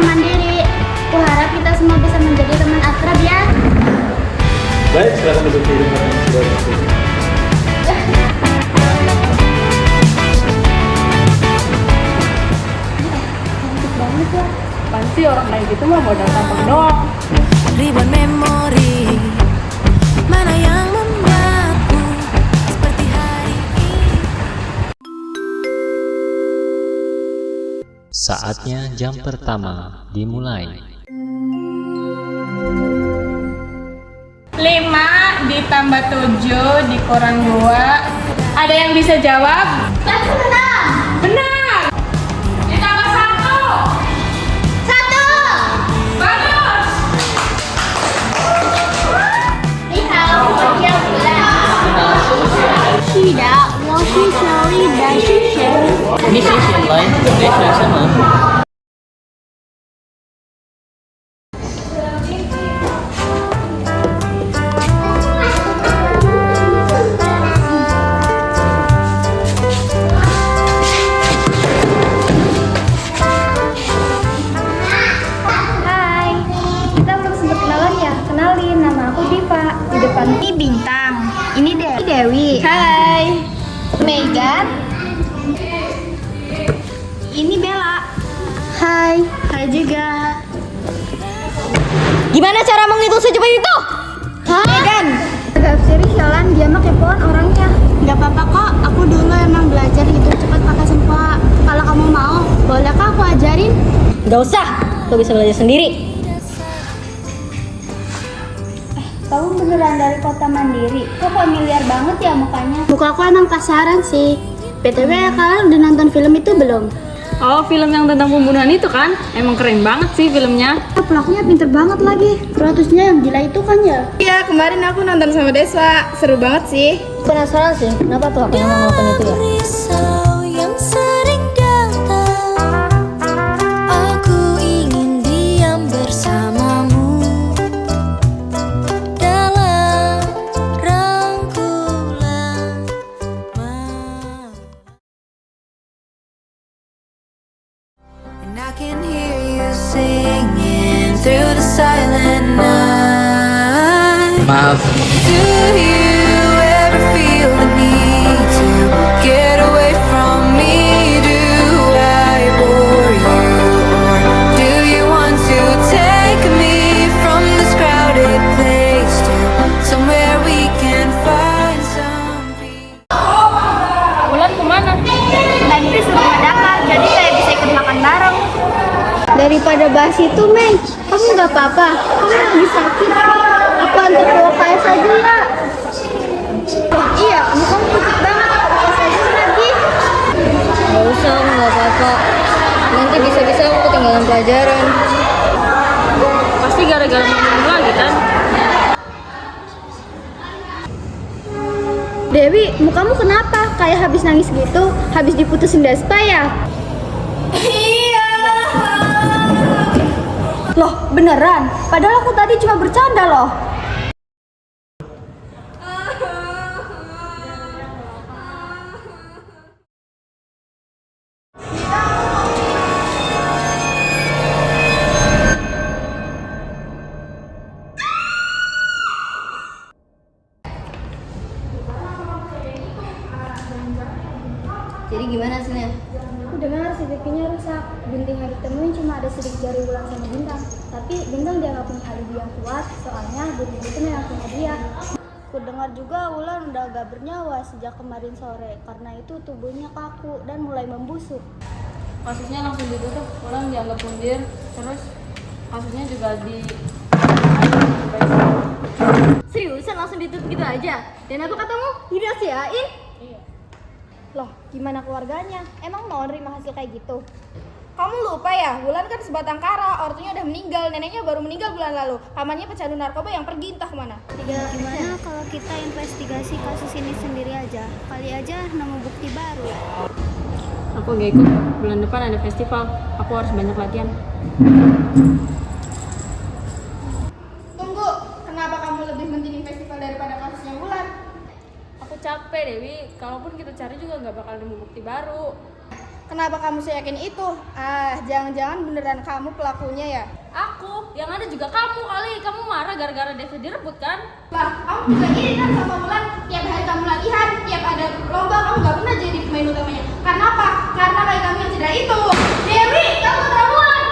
Mandiri. Kuharap kita semua bisa menjadi teman akrab ya. Baik, silakan duduk di tempat yang sudah disediakan. Cantik banget ya. Apaan sih orang kayak gitu mah modal tampang doang. Ribuan memori, mana yang membuatku seperti hari ini. Saatnya jam pertama dimulai. 5 ditambah 7 dikurang 2. Ada yang bisa jawab? Benar! Ditambah 1. Bagus! 你好，我叫胡兰。是的，我是小丽的是谁？你写写来，你选什么？ Hai, kita belum sempat kenalan ya. Kenalin, nama aku Diva. Di depan ini Bintang. Ini Dewi. Hai. Megan. Ini Bella. Hai. Hai juga. Gimana cara menghitung secepat itu? Megan. Agak serius jalan, dia mah kepoan orangnya. Gak apa-apa kok, aku dulu emang belajar hitung cepat pakai sempoa. Kalau kamu mau, bolehkah aku ajarin? Gak usah, lo bisa belajar sendiri. Kamu beneran dari kota Mandiri? Kok familiar banget ya mukanya? Muka aku emang kasaran sih. BTW kalian udah nonton film itu belum? Oh, film yang tentang pembunuhan itu kan? Emang keren banget sih filmnya. Pelakunya pinter banget lagi. Protusnya yang gila itu kan ya? Iya, kemarin aku nonton sama Deswa. Seru banget sih. Penasaran sih, kenapa pelakunya mau ngelakuin itu ya? Risau yang sering datang, aku ingin diam bersamamu dalam rangkulan malam. And I can hear you singing through the silent night. Maaf, Do you ever feel the need to get away from me? Do I bore you? Or do you want to take me from this crowded place to somewhere we can find some peace? Bulan kemana? Tadi disuruh mendapat, jadi kayak bisa ikut makan bareng. Daripada bahas itu, Mei, kamu nggak apa-apa. Kamu lagi sakit. Aku antar ke UKS aja ya. Oh, iya, kamu pucat banget. UKS aja lagi. Gak usah, gak apa-apa. Nanti bisa-bisa aku ketinggalan pelajaran. Pasti gara-gara ngomong lagi kan? Dewi, mukamu kenapa? Kayak habis nangis gitu? Habis diputusin Despa ya? Iya. Loh, beneran? Padahal aku tadi cuma bercanda loh. Jadi gimana hasilnya? Aku dengar CCTV-nya rusak. Gunting yang ditemuin cuma ada sidik jari Wulan sama Bintang. Tapi Bintang dia nggak punya alibi yang kuat, soalnya gunting itu memang punya dia. Aku dengar juga Wulan udah gak bernyawa sejak kemarin sore, karena itu tubuhnya kaku dan mulai membusuk. Kasusnya langsung ditutup, orang dianggap mundir. Terus kasusnya juga Seriusan langsung ditutup gitu aja? Dan apa katamu? Dirahasiain? Iya. Loh, gimana keluarganya? Emang mau nerima hasil kayak gitu? Kamu lupa ya, Wulan kan sebatang kara, ortunya udah meninggal, neneknya baru meninggal bulan lalu. Pamannya pecandu narkoba yang pergi entah kemana. Gimana kalau kita investigasi kasus ini sendiri aja? Kali aja nemu bukti baru. Aku gak ikut. Bulan depan ada festival. Aku harus banyak latihan. Tunggu, kenapa kamu lebih mentingin festival daripada kasusnya Wulan? Aku capek Dewi. Kalaupun kita cari juga nggak bakal nemu bukti baru. Kenapa kamu seyakin itu? Jangan-jangan beneran kamu pelakunya ya? Aku, yang ada juga kamu kali. Kamu marah gara-gara Devi direbut kan? Lah, kamu juga iri kan sama Wulan. Tiap hari kamu latihan, tiap ada lomba kamu gak pernah jadi pemain utamanya. Karena apa? Karena kayak kamu yang cedera itu. Dewi, kamu keterlaluan.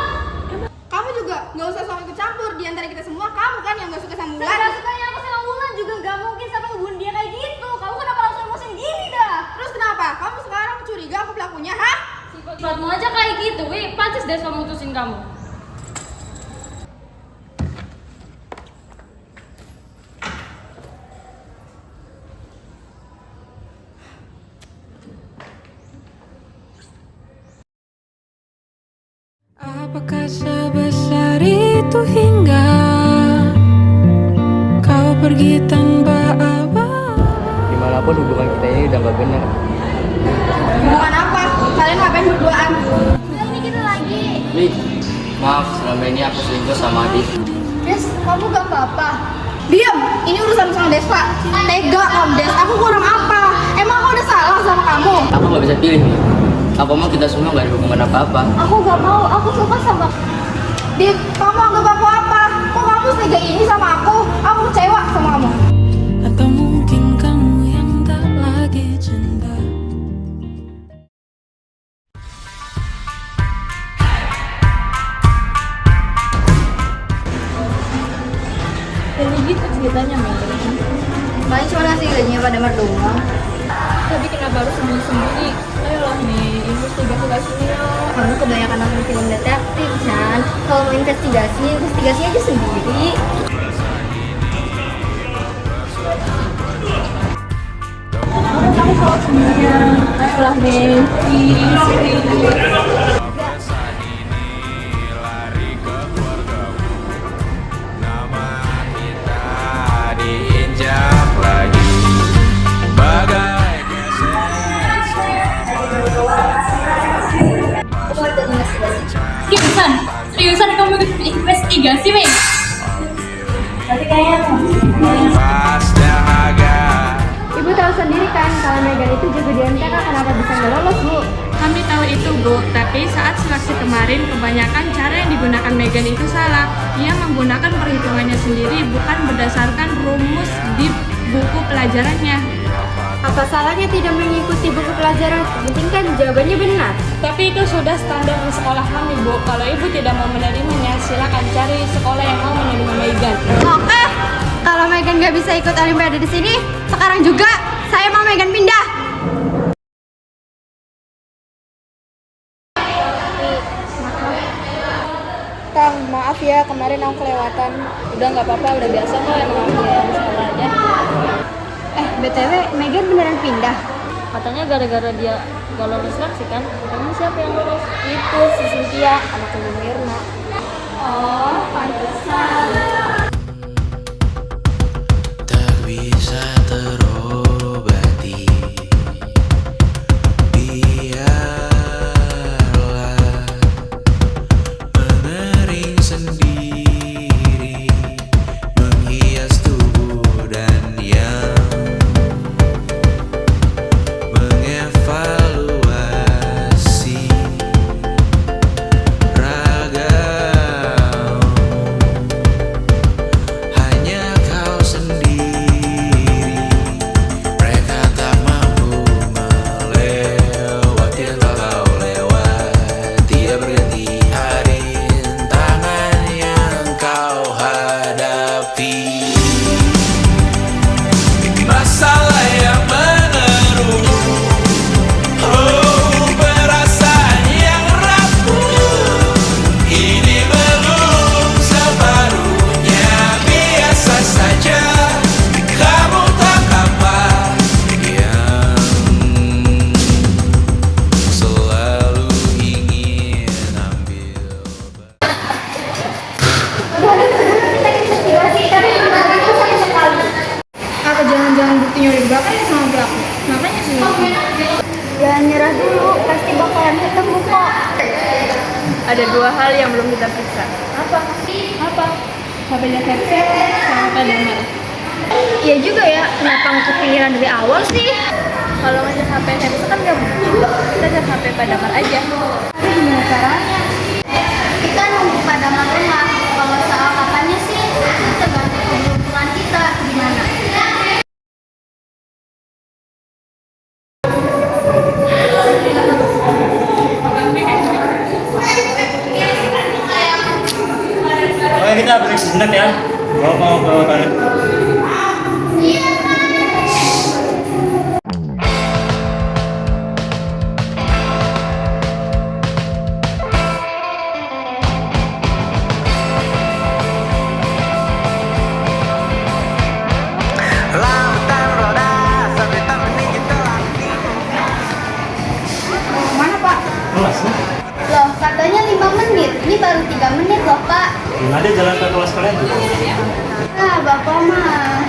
Kamu juga gak usah sok ikut campur. Di antara kita semua, kamu kan yang gak suka sama Wulan. Gak sukanya aku sama Wulan juga gak mungkin sampai ngebunuh dia kayak gitu. Kamu kenapa langsung emosi gini dah? Terus kenapa? Kamu sekarang curiga aku pelakunya, hah? Sifatmu aja kayak gitu, wih. Pantes Desa mutusin kamu. Apakah sebesar itu hingga kau pergi tanpa apa? Dimanapun hubungan kita ini udah gak bener. Hubungan apa? Kalian ngapain berduaan? Nah, ini kita lagi. Nih, maaf selama ini aku selingkuh sama Adi. Des, kamu gak apa-apa. Diam! Ini urusan sama Despa. Tega kamu, Des. Aku kurang apa? Emang aku udah salah sama kamu? Aku gak bisa pilih nih. Aku mau kita semua gak ada hubungan apa-apa. Aku gak mau, aku suka sama Div, kamu anggap aku apa? Kok kamu setega ini sama aku? Aku kecewa sama kamu. Atau mungkin kamu yang tak lagi cinta. Jadi gitu ceritanya, Mel. Paling cuma ngasih gajinya pada Mar doang. Tapi kenapa harus sembunyi-sembunyi? Ayolah nih, investigasi sini ya. Kamu kebanyakan nonton film detektif, Chan. Kalau mau investigasi aja sendiri. Kamu kalau sendirian. Ayolah nih. Seriusan kamu investigasi, Mei? Ibu tahu sendiri kan kalau Megan itu juga di MTK, kenapa bisa nggak lolos, Bu? Kami tahu itu, Bu, tapi saat seleksi kemarin kebanyakan cara yang digunakan Megan itu salah. Ia menggunakan perhitungannya sendiri, bukan berdasarkan rumus di buku pelajarannya. Apa salahnya tidak mengikuti buku pelajaran? Penting kan jawabannya benar. Tapi itu sudah standar di sekolah kami, Bu. Kalau Ibu tidak mau menerimanya, silakan cari sekolah yang mau menerima Megan. Oke, kalau Megan nggak bisa ikut Olimpiade di sini, sekarang juga saya mau Megan pindah. Kang, maaf ya kemarin aku kelewatan. Udah nggak apa-apa, udah biasa kok emang aku yang salah aja. BTW, Megan beneran pindah? Katanya gara-gara dia gak lolos seleksi kan? Emang siapa yang lolos? Itu si Cynthia, anak ibu Mirna. Oh, pantesan. Tak bisa terobati. Biarlah mengering sendiri, menghias tubuh dan yang mengevaluasi ragam. Hanya kau sendiri, mereka tak mampu melewati atau kau lewati. Tidak berganti hari, tangan yang kau hadapi. Masalah yang mengeruh, oh perasaan yang rapuh. Ini belum separuhnya, biasa saja. Kamu tak apa yang selalu ingin ambil. Apa jangan-jangan bukti nyuri bapak sama pelaku? Makanya sih. Jangan nyerah dulu, pasti bakalan ketemu kok. Ada dua hal yang belum kita periksa. Apa? HP-nya Versi sama Kak Damar. Iya juga ya, kenapa nggak kepikiran dari awal sih? Kalau ngecek HP handphone kan nggak butuh, kita cek HP padamar aja. Tapi gimana caranya? Kita nunggu padamar rumah. Kalau soal kapannya sih, tergantung keberuntungan kita. Gimana? Oke, kita break sejenak ya. Mau ke toilet. Mana Pak? Kelas nih. Loh, katanya 5 menit. Ini baru 3 menit loh, Pak. Gimana dia jalan ke kelas kalian tuh? Nah, Bapak mah.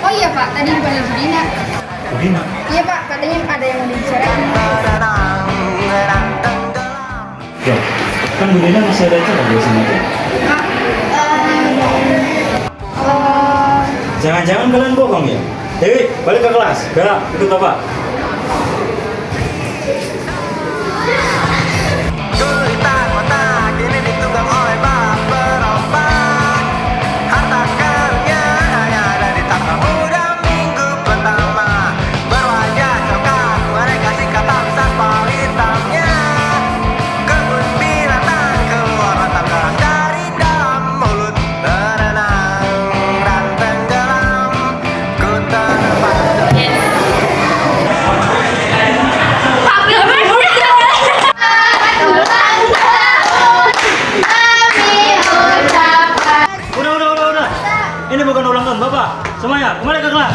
Oh iya Pak, tadi dipanggil Bu Dina. Gimana? Iya Pak, katanya ada yang mau dibicarain. Ya, kan Bu Dina masih ada acara biasanya tuh. Jangan-jangan kalian bohong ya? Dewi, balik ke kelas. Bella, ikut Bapak. Udah. Ini bukan ulang tahun Bapak. Semuanya, kembali ke kelas.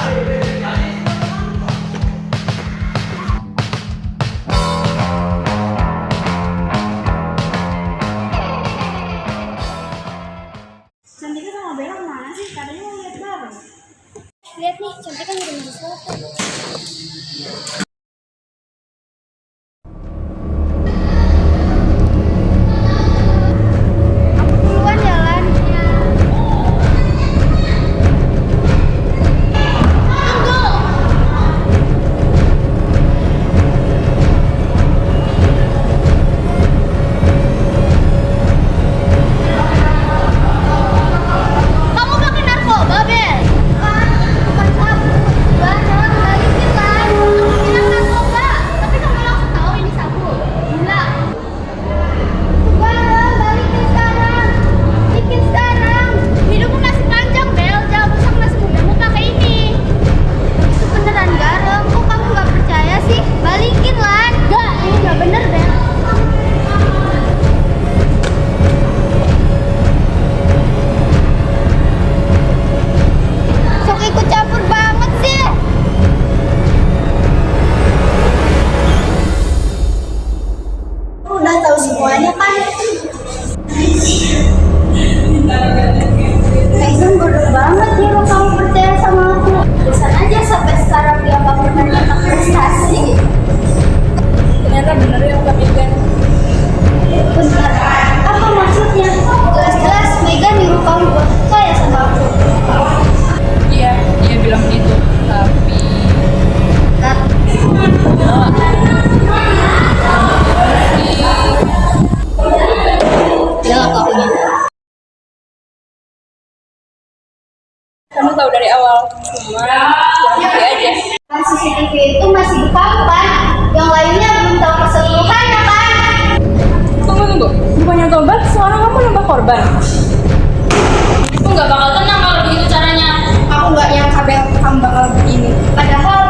Cantika sama Bella mana sih? Katanya mau lihat bareng. Lihat nih, Cantika ngirim sesuatu. Aku duluan jalan. Kamu pakai narkoba, Bel? Bukan sabu. Barang, balikin kan. Aku bilang narkoba. Tapi kamu langsung tahu ini sabu. Gila. Barang, balikin sekarang. Bikin sekarang. Hidupmu masih panjang, Bel. Jangan rusak masa mudamu pakai ini. Itu beneran garam. Kok kamu gak percaya sih? Balikin, Lan. Gak, ini gak bener, Bel. Sok ikut campur banget sih. Udah tahu semuanya kan? Megan bodoh banget ya lo kamu percaya sama aku. Bisa aja sampai sekarang dia gak pernah nyetak prestasi. Ternyata bener ya Kak Megan. Bentar, apa maksudnya? Jelas-jelas Megan nyuruh kamu buat percaya sama aku. Iya, dia bilang gitu. Tapi Bella tahunya. kamu tahu dari awal, cuma kurang bukti aja. Kan CCTV itu masih di papan. Yang lainnya belum tahu keseluruhannya kan? Tunggu. Bukannya tobat, seorang kamu nambah korban. Aku nggak bakal tenang kalau begitu caranya. Aku nggak nyangka Bel kamu bakal begini. Padahal